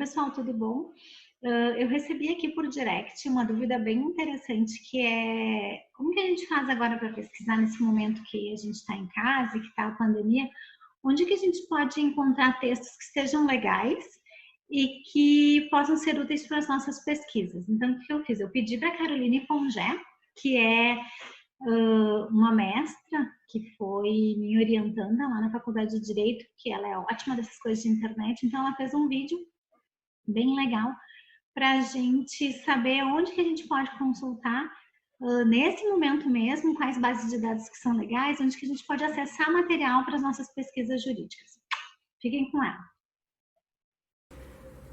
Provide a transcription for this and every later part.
Pessoal, tudo bom? Eu recebi aqui por direct uma dúvida bem interessante, que é como que a gente faz agora para pesquisar nesse momento que a gente está em casa e que está a pandemia, onde que a gente pode encontrar textos que sejam legais e que possam ser úteis para as nossas pesquisas. Então, o que eu fiz? Eu pedi para a Caroline Pongé, que é uma mestra que foi me orientando lá na Faculdade de Direito, que ela é ótima dessas coisas de internet, então ela fez um vídeo bem legal para a gente saber onde que a gente pode consultar nesse momento mesmo, quais bases de dados que são legais, onde que a gente pode acessar material para as nossas pesquisas jurídicas. Fiquem com ela.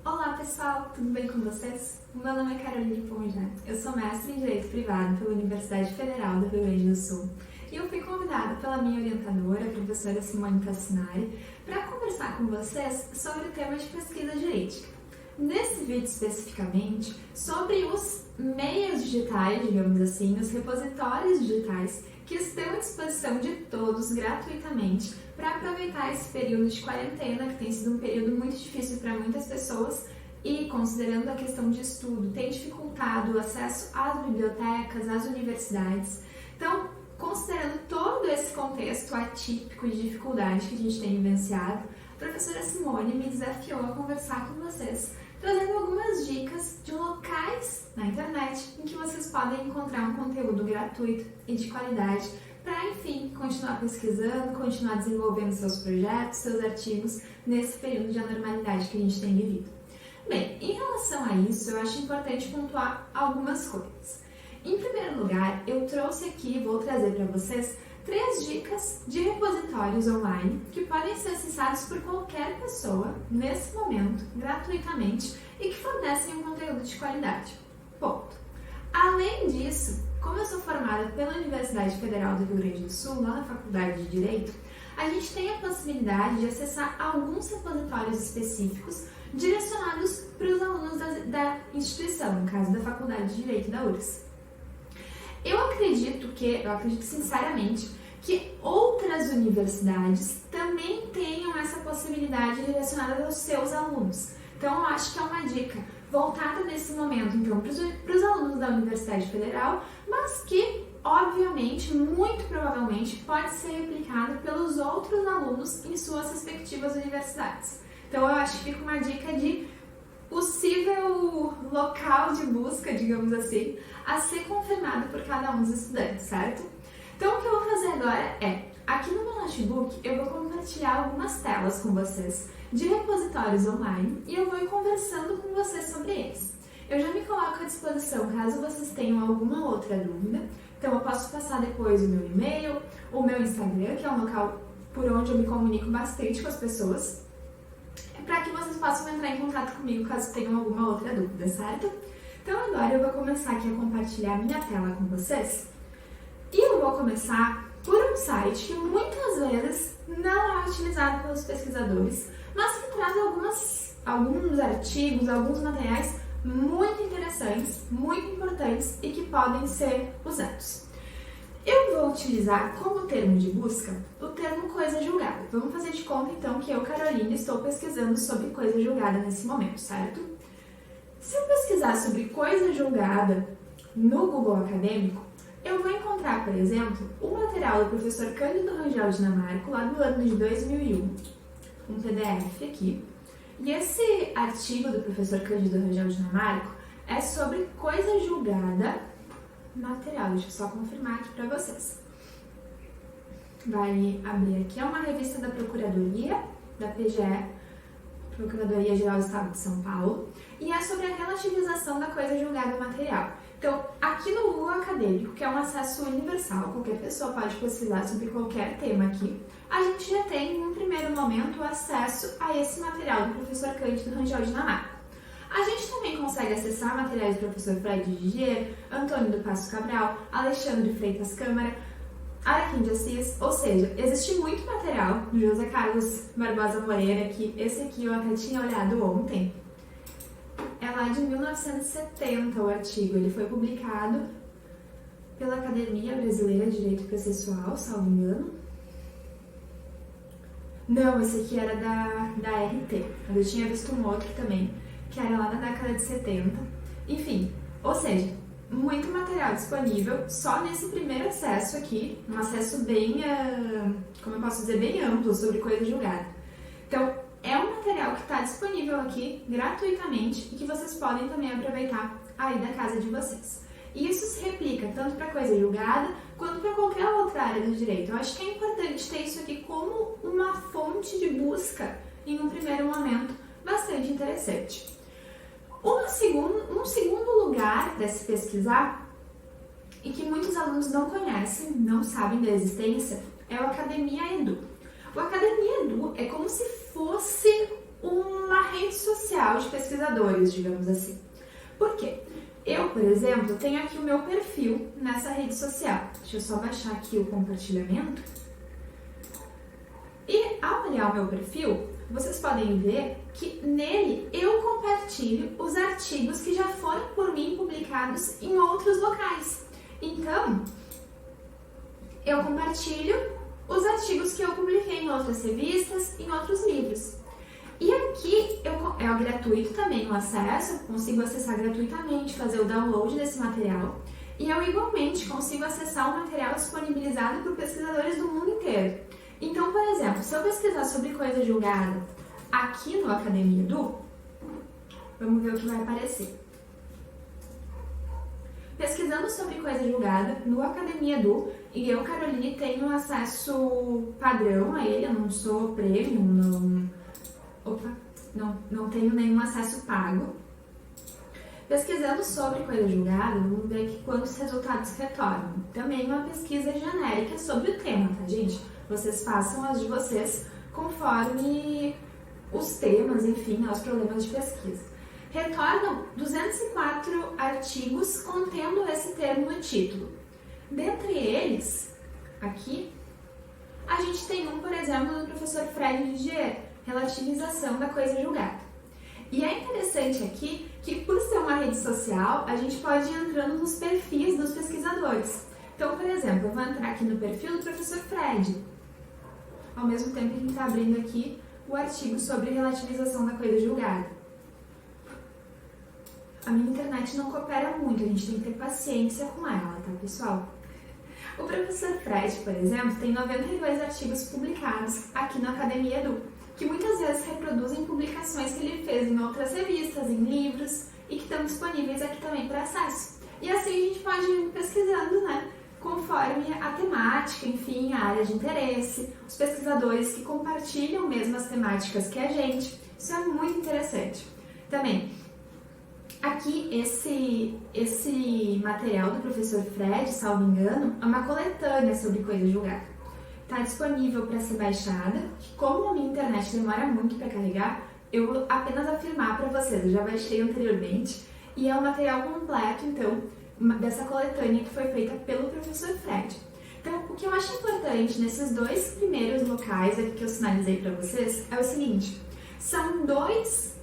Olá pessoal, tudo bem com vocês? Meu nome é Caroline Pongé, eu sou mestre em Direito Privado pela Universidade Federal do Rio Grande do Sul e eu fui convidada pela minha orientadora, a professora Simone Tassinari, para conversar com vocês sobre o tema de pesquisa jurídica. Nesse vídeo especificamente, sobre os meios digitais, digamos assim, os repositórios digitais que estão à disposição de todos gratuitamente para aproveitar esse período de quarentena, que tem sido um período muito difícil para muitas pessoas e, considerando a questão de estudo, tem dificultado o acesso às bibliotecas, às universidades. Então, considerando todo esse contexto atípico de dificuldade que a gente tem vivenciado, a professora Simone me desafiou a conversar com vocês, trazendo algumas dicas de locais na internet em que vocês podem encontrar um conteúdo gratuito e de qualidade para, enfim, continuar pesquisando, continuar desenvolvendo seus projetos, seus artigos nesse período de anormalidade que a gente tem vivido. Bem, em relação a isso, eu acho importante pontuar algumas coisas. Em primeiro lugar, eu trouxe aqui, vou trazer para vocês 3 dicas de repositórios online que podem ser acessados por qualquer pessoa, nesse momento, gratuitamente, e que fornecem um conteúdo de qualidade. Ponto. Além disso, como eu sou formada pela Universidade Federal do Rio Grande do Sul, lá na Faculdade de Direito, a gente tem a possibilidade de acessar alguns repositórios específicos direcionados para os alunos da instituição, no caso da Faculdade de Direito da URGS. Eu acredito sinceramente que outras universidades também tenham essa possibilidade direcionada aos seus alunos. Então, eu acho que é uma dica voltada nesse momento, então, para os alunos da Universidade Federal, mas que, obviamente, muito provavelmente, pode ser replicado pelos outros alunos em suas respectivas universidades. Então, eu acho que fica uma dica de possível local de busca, digamos assim, a ser confirmado por cada um dos estudantes, certo? Então, o que eu vou fazer agora é, aqui no meu notebook, eu vou compartilhar algumas telas com vocês de repositórios online e eu vou ir conversando com vocês sobre eles. Eu já me coloco à disposição caso vocês tenham alguma outra dúvida, então eu posso passar depois o meu e-mail, o meu Instagram, que é um local por onde eu me comunico bastante com as pessoas, para que vocês possam entrar em contato comigo caso tenham alguma outra dúvida, certo? Então agora eu vou começar aqui a compartilhar minha tela com vocês e eu vou começar por um site que muitas vezes não é utilizado pelos pesquisadores, mas que traz alguns artigos, alguns materiais muito interessantes, muito importantes e que podem ser usados. Eu vou utilizar como termo de busca o termo coisa julgada. Vamos fazer de conta então que eu, Caroline, estou pesquisando sobre coisa julgada nesse momento, certo? Se eu pesquisar sobre coisa julgada no Google Acadêmico, eu vou encontrar, por exemplo, o material do professor Cândido Rangel Dinamarco, lá do ano de 2001, um PDF aqui. E esse artigo do professor Cândido Rangel Dinamarco é sobre coisa julgada material. Deixa eu só confirmar aqui para vocês. Vai abrir aqui, é uma revista da Procuradoria, da PGE, Procuradoria Geral do Estado de São Paulo, e é sobre a relativização da coisa julgada material. Então, aqui no Google Acadêmico, que é um acesso universal, qualquer pessoa pode pesquisar sobre qualquer tema aqui, a gente já tem, em um primeiro momento, acesso a esse material do professor Cândido Rangel Dinamarco. A gente também consegue acessar materiais do professor Fred Didier, Antônio do Passo Cabral, Alexandre Freitas Câmara, Araquém de Assis, ou seja, existe muito material do José Carlos Barbosa Moreira, que esse aqui eu até tinha olhado ontem. É lá de 1970 o artigo, ele foi publicado pela Academia Brasileira de Direito Processual, salvo engano. Não, esse aqui era da RT, mas eu tinha visto um outro também, que era lá na década de 70. Enfim, ou seja, muito material disponível só nesse primeiro acesso aqui, um acesso bem, como eu posso dizer, bem amplo sobre coisa julgada. Então, é um material que está disponível aqui gratuitamente e que vocês podem também aproveitar aí da casa de vocês. E isso se replica tanto para coisa julgada quanto para qualquer outra área do direito. Eu acho que é importante ter isso aqui como uma fonte de busca em um primeiro momento bastante interessante. Um segundo lugar para se pesquisar e que muitos alunos não conhecem, não sabem da existência, é o Academia Edu. O Academia Edu é como se fosse uma rede social de pesquisadores, digamos assim. Por quê? Eu, por exemplo, tenho aqui o meu perfil nessa rede social. Deixa eu só baixar aqui o compartilhamento. E ao olhar o meu perfil, vocês podem ver que nele eu compartilho os artigos que já foram por mim publicados em outros locais. Então, eu compartilho os artigos que eu publiquei em outras revistas, em outros livros. E aqui é gratuito também o acesso, eu consigo acessar gratuitamente, fazer o download desse material. E eu igualmente consigo acessar o material disponibilizado por pesquisadores do mundo inteiro. Então, por exemplo, se eu pesquisar sobre coisa julgada aqui no Academia Edu, vamos ver o que vai aparecer. Pesquisando sobre coisa julgada no Academia Edu, e eu, Caroline, tenho acesso padrão a ele, eu não sou premium, não tenho nenhum acesso pago. Pesquisando sobre coisa julgada, vamos ver aqui quantos resultados retornam. Também uma pesquisa genérica sobre o tema, tá, gente? Vocês façam as de vocês conforme os temas, enfim, os problemas de pesquisa. Retornam 204 artigos contendo esse termo no título. Dentre eles, aqui, a gente tem um, por exemplo, do professor Fred Didier, Relativização da Coisa Julgada. E é interessante aqui que, por ser uma rede social, a gente pode ir entrando nos perfis dos pesquisadores. Então, por exemplo, eu vou entrar aqui no perfil do professor Fred, ao mesmo tempo que a gente está abrindo aqui o artigo sobre relativização da coisa julgada. A minha internet não coopera muito, a gente tem que ter paciência com ela, tá, pessoal? O professor Fred, por exemplo, tem 92 artigos publicados aqui na Academia Edu, que muitas vezes reproduzem publicações que ele fez em outras revistas, em livros, e que estão disponíveis aqui também para acesso. E assim a gente pode ir pesquisando, né, conforme a temática, enfim, a área de interesse, os pesquisadores que compartilham mesmo as temáticas que a gente. Isso é muito interessante. Também, aqui, esse material do professor Fred, salvo engano, é uma coletânea sobre coisa julgada. Está disponível para ser baixada, que como a minha internet demora muito para carregar, eu vou apenas afirmar para vocês, eu já baixei anteriormente, e é um material completo, então, dessa coletânea que foi feita pelo professor Fred. Então, o que eu acho importante nesses dois primeiros locais aqui que eu sinalizei para vocês é o seguinte, são dois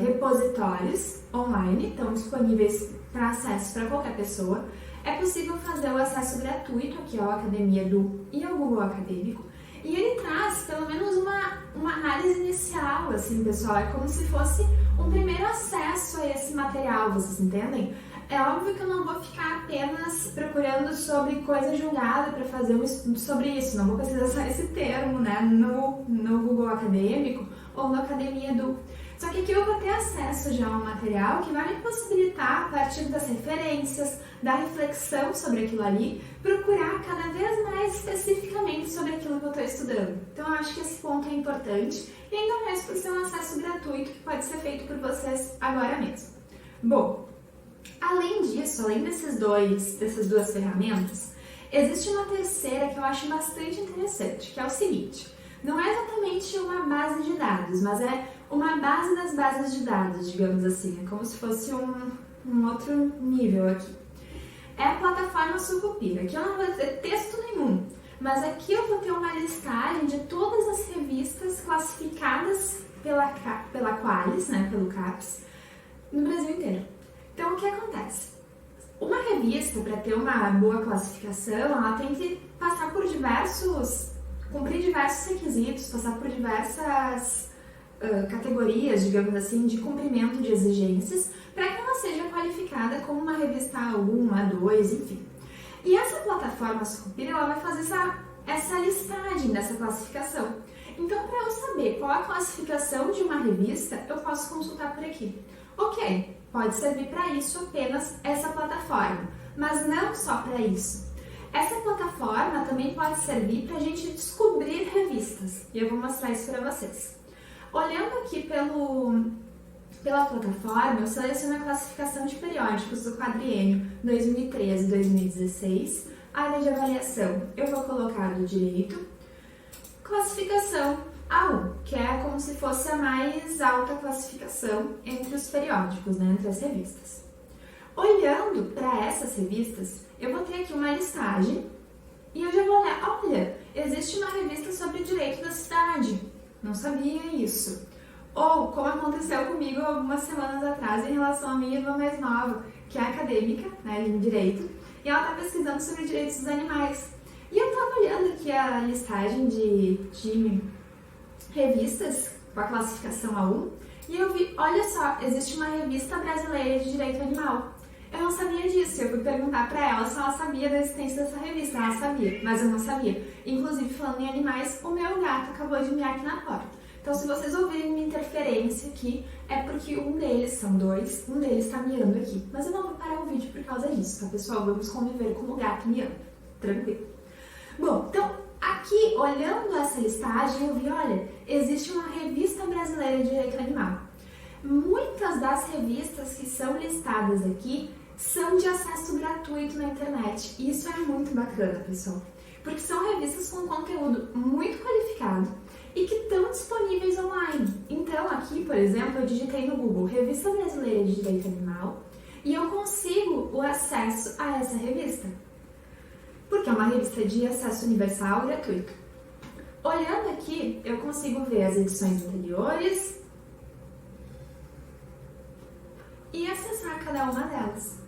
repositórios online, estão disponíveis para acesso para qualquer pessoa. É possível fazer o acesso gratuito aqui ao Academia Edu e ao Google Acadêmico. E ele traz pelo menos uma análise inicial, assim, pessoal. É como se fosse um primeiro acesso a esse material, vocês entendem? É óbvio que eu não vou ficar apenas procurando sobre coisa julgada para fazer um estudo sobre isso. Não vou precisar só esse termo, né, no Google Acadêmico ou no Academia Edu. Só que aqui eu vou ter acesso já a um material que vai me possibilitar, a partir das referências, da reflexão sobre aquilo ali, procurar cada vez mais especificamente sobre aquilo que eu estou estudando. Então eu acho que esse ponto é importante, e ainda mais por ser um acesso gratuito que pode ser feito por vocês agora mesmo. Bom, além disso, além dessas duas ferramentas, existe uma terceira que eu acho bastante interessante, que é o seguinte: não é exatamente uma base de dados, mas é uma base das bases de dados, digamos assim. É como se fosse um outro nível aqui. É a plataforma Sucupira. Aqui eu não vou ter texto nenhum, mas aqui eu vou ter uma listagem de todas as revistas classificadas pela Qualis, né, pelo CAPES, no Brasil inteiro. Então, o que acontece? Uma revista, para ter uma boa classificação, ela tem que passar por cumprir diversos requisitos, passar por diversas categorias, digamos assim, de cumprimento de exigências para que ela seja qualificada como uma revista A1, A2, enfim. E essa plataforma Sucupira, ela vai fazer essa listagem dessa classificação. Então, para eu saber qual a classificação de uma revista, eu posso consultar por aqui. Ok, pode servir para isso apenas essa plataforma, mas não só para isso. Essa plataforma também pode servir para a gente descobrir revistas, e eu vou mostrar isso para vocês. Olhando aqui pela plataforma, eu seleciono a classificação de periódicos do quadriênio 2013-2016, área de avaliação eu vou colocar do direito, classificação A1, que é como se fosse a mais alta classificação entre os periódicos, né, entre as revistas. Olhando para essas revistas, eu vou ter aqui uma listagem e eu já vou olhar, olha, existe uma revista sobre direito da cidade, não sabia isso. Ou, como aconteceu comigo algumas semanas atrás em relação à minha irmã mais nova, que é acadêmica, né, em direito, e ela está pesquisando sobre direitos dos animais. E eu estava olhando aqui a listagem de revistas com a classificação A1 e eu vi, olha só, existe uma revista brasileira de direito animal. Eu não sabia disso, eu fui perguntar para ela se ela sabia da existência dessa revista. Ela sabia, mas eu não sabia. Inclusive, falando em animais, o meu gato acabou de miar aqui na porta. Então, se vocês ouvirem uma interferência aqui, é porque um deles, são dois, um deles está miando aqui. Mas eu não vou parar o vídeo por causa disso, tá, pessoal? Vamos conviver com o gato miando. Tranquilo. Bom, então, aqui, olhando essa listagem, eu vi, olha, existe uma revista brasileira de direito animal. Muitas das revistas que são listadas aqui são de acesso gratuito na internet. E isso é muito bacana, pessoal. Porque são revistas com conteúdo muito qualificado e que estão disponíveis online. Então, aqui, por exemplo, eu digitei no Google Revista Brasileira de Direito Animal e eu consigo o acesso a essa revista. Porque é uma revista de acesso universal gratuito. Olhando aqui, eu consigo ver as edições anteriores e acessar cada uma delas.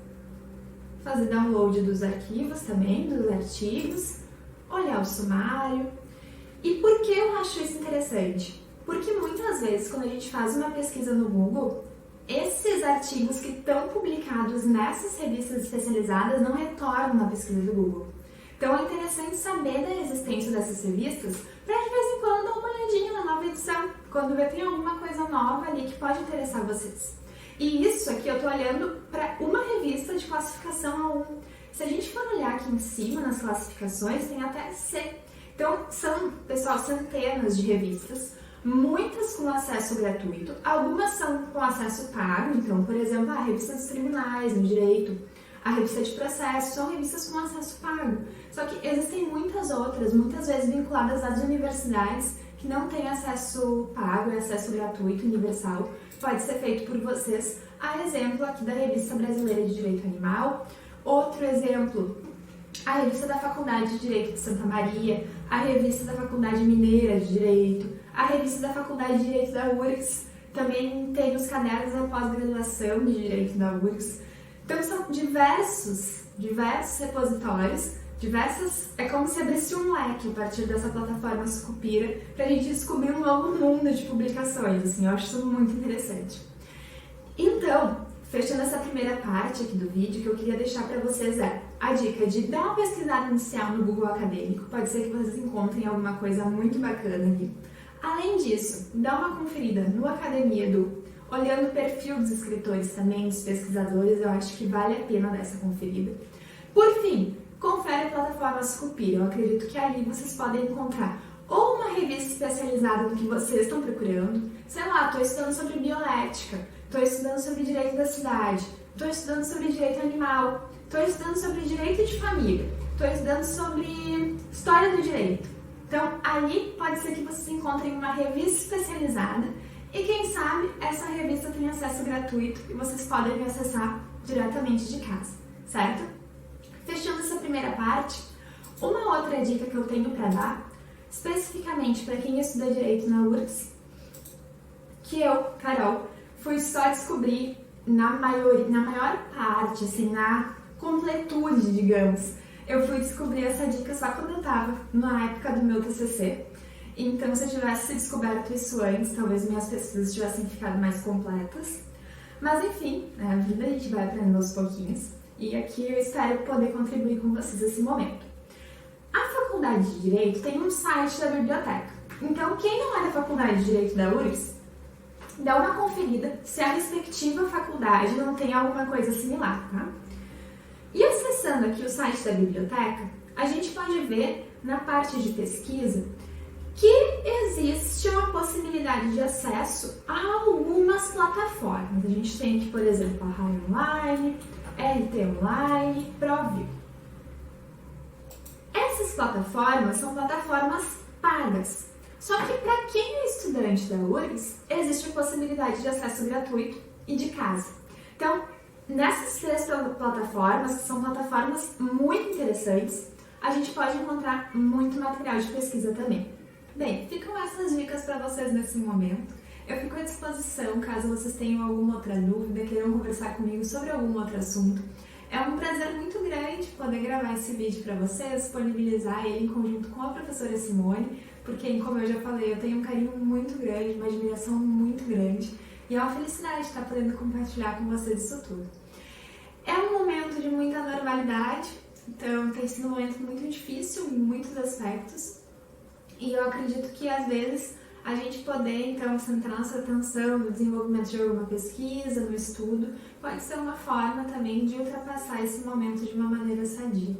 Fazer download dos arquivos também, dos artigos, olhar o sumário. E por que eu acho isso interessante? Porque muitas vezes, quando a gente faz uma pesquisa no Google, esses artigos que estão publicados nessas revistas especializadas não retornam na pesquisa do Google. Então é interessante saber da existência dessas revistas para de vez em quando dar uma olhadinha na nova edição, quando vê tem alguma coisa nova ali que pode interessar vocês. E isso aqui eu estou olhando para uma revista de classificação A1. Se a gente for olhar aqui em cima nas classificações, tem até C. Então são, pessoal, centenas de revistas, muitas com acesso gratuito, algumas são com acesso pago, então, por exemplo, a revista dos tribunais, no direito, a revista de processo, são revistas com acesso pago. Só que existem muitas outras, muitas vezes vinculadas às universidades, que não têm acesso pago e acesso gratuito, universal. Pode ser feito por vocês. Há exemplo aqui da Revista Brasileira de Direito Animal. Outro exemplo, a Revista da Faculdade de Direito de Santa Maria, a Revista da Faculdade Mineira de Direito, a Revista da Faculdade de Direito da URGS. Também tem os cadernos da pós-graduação de Direito da URGS. Então são diversos repositórios, é como se abrisse um leque a partir dessa plataforma Sucupira para a gente descobrir um novo mundo de publicações, assim, eu acho isso muito interessante. Então, fechando essa primeira parte aqui do vídeo, que eu queria deixar para vocês é a dica de dar uma pesquisada inicial no Google Acadêmico, pode ser que vocês encontrem alguma coisa muito bacana aqui. Além disso, dá uma conferida no Academia Edu, olhando o perfil dos escritores também, dos pesquisadores, eu acho que vale a pena dar essa conferida. Por fim, confere a plataforma Sucupira, eu acredito que ali vocês podem encontrar ou uma revista especializada no que vocês estão procurando, sei lá, estou estudando sobre bioética, estou estudando sobre direito da cidade, estou estudando sobre direito animal, estou estudando sobre direito de família, estou estudando sobre história do direito. Então, ali pode ser que vocês encontrem uma revista especializada e, quem sabe, essa revista tem acesso gratuito e vocês podem acessar diretamente de casa, certo? Fechando essa primeira parte, uma outra dica que eu tenho para dar, especificamente para quem estuda Direito na URGS, que eu, Carol, fui só descobrir na maior parte, assim, na completude, digamos. Eu fui descobrir essa dica só quando eu estava na época do meu TCC. Então, se eu tivesse descoberto isso antes, talvez minhas pesquisas tivessem ficado mais completas. Mas enfim, a vida a gente vai aprendendo aos pouquinhos. E aqui eu espero poder contribuir com vocês nesse momento. A Faculdade de Direito tem um site da biblioteca. Então, quem não é da Faculdade de Direito da URGS, dá uma conferida se a respectiva faculdade não tem alguma coisa similar, tá? E acessando aqui o site da biblioteca, a gente pode ver na parte de pesquisa que existe uma possibilidade de acesso a algumas plataformas. A gente tem aqui, por exemplo, a RAI Online, RT Online, Provil. Essas plataformas são plataformas pagas. Só que para quem é estudante da URGS, existe a possibilidade de acesso gratuito e de casa. Então, nessas 3 plataformas, que são plataformas muito interessantes, a gente pode encontrar muito material de pesquisa também. Bem, ficam essas dicas para vocês nesse momento. Eu fico à disposição caso vocês tenham alguma outra dúvida, queiram conversar comigo sobre algum outro assunto. É um prazer muito grande poder gravar esse vídeo para vocês, disponibilizar ele em conjunto com a professora Simone, porque, como eu já falei, eu tenho um carinho muito grande, uma admiração muito grande, e é uma felicidade estar podendo compartilhar com vocês isso tudo. É um momento de muita normalidade, então tem sido um momento muito difícil em muitos aspectos, e eu acredito que às vezes a gente poder então centrar nossa atenção no desenvolvimento de alguma pesquisa, no estudo, pode ser uma forma também de ultrapassar esse momento de uma maneira sadia.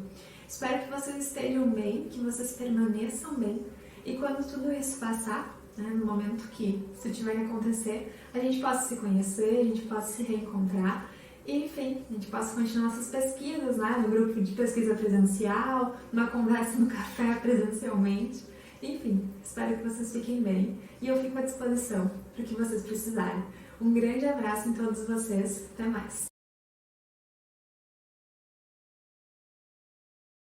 Espero que vocês estejam bem, que vocês permaneçam bem, e quando tudo isso passar, né, no momento que isso tiver que acontecer, a gente possa se conhecer, a gente possa se reencontrar, e enfim, a gente possa continuar nossas pesquisas, né, no grupo de pesquisa presencial, numa conversa no café presencialmente. Enfim, espero que vocês fiquem bem e eu fico à disposição para o que vocês precisarem. Um grande abraço em todos vocês, até mais!